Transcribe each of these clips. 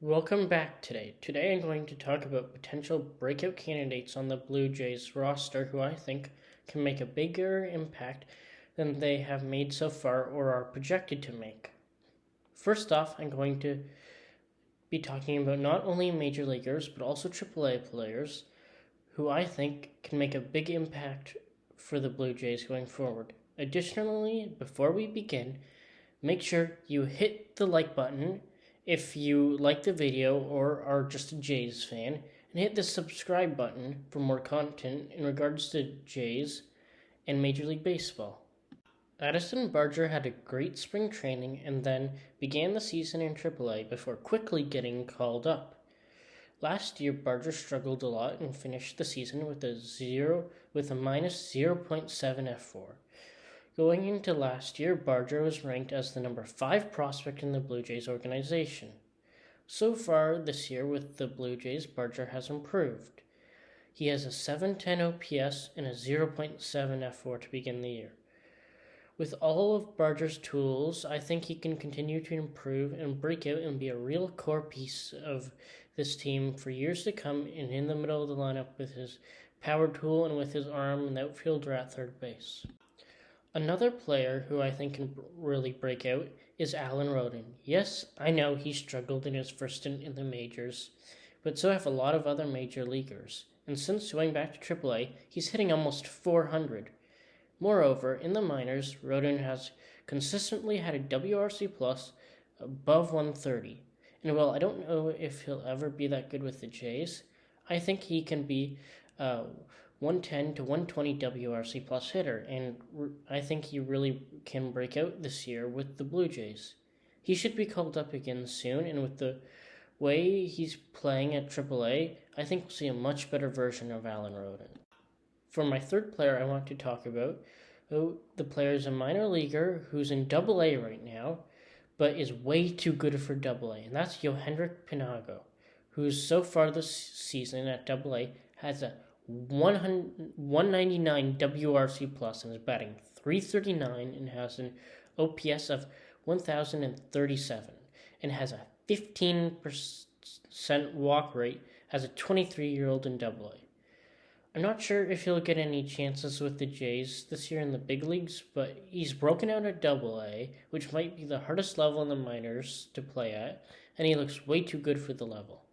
Welcome back today. Today I'm going to talk about potential breakout candidates on the Blue Jays roster who I think can make a bigger impact than they have made so far or are projected to make. First off, I'm going to be talking about not only major leaguers but also AAA players who I think can make a big impact for the Blue Jays going forward. Additionally, before we begin, make sure you hit the like button if you like the video or are just a Jays fan, and hit the subscribe button for more content in regards to Jays and Major League Baseball. Addison Barger had a great spring training and then began the season in AAA before quickly getting called up. Last year, Barger struggled a lot and finished the season with a minus 0.7 F4. Going into last year, Barger was ranked as the number 5 prospect in the Blue Jays organization. So far this year with the Blue Jays, Barger has improved. He has a 7.10 OPS and a 0.7 F4 to begin the year. With all of Barger's tools, I think he can continue to improve and break out and be a real core piece of this team for years to come and in the middle of the lineup with his power tool and with his arm and the outfielder at third base. Another player who I think can really break out is Alan Rodin. Yes, I know he struggled in his first stint in the majors, but so have a lot of other major leaguers. And since going back to AAA, he's hitting almost 400. Moreover, in the minors, Rodin has consistently had a WRC plus above 130. And while I don't know if he'll ever be that good with the Jays, I think he can be 110 to 120 WRC plus hitter, and I think he really can break out this year with the Blue Jays. He should be called up again soon, and with the way he's playing at AAA, I think we'll see a much better version of Alan Rodin. For my third player I want to talk about, the player is a minor leaguer who's in AA right now, but is way too good for AA, and that's Yohendrick Pinago, who's so far this season at AA has a 199 WRC plus and is batting .339 and has an OPS of 1,037 and has a 15% walk rate as a 23-year-old in AA. I'm not sure if he'll get any chances with the Jays this year in the big leagues, but he's broken out at AA, which might be the hardest level in the minors to play at, and he looks way too good for the level.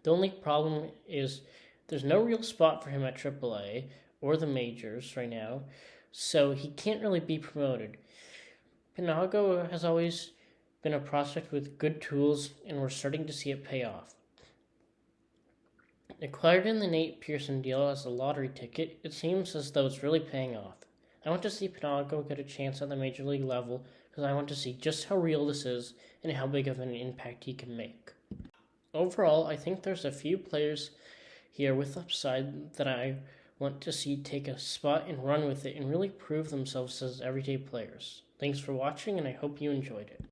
The only problem is there's no real spot for him at AAA or the majors right now, so he can't really be promoted. Pinago has always been a prospect with good tools, and we're starting to see it pay off. Acquired in the Nate Pearson deal as a lottery ticket, it seems as though it's really paying off. I want to see Pinago get a chance at the major league level because I want to see just how real this is and how big of an impact he can make. Overall, I think there's a few players here with upside that I want to see take a spot and run with it and really prove themselves as everyday players. Thanks for watching, and I hope you enjoyed it.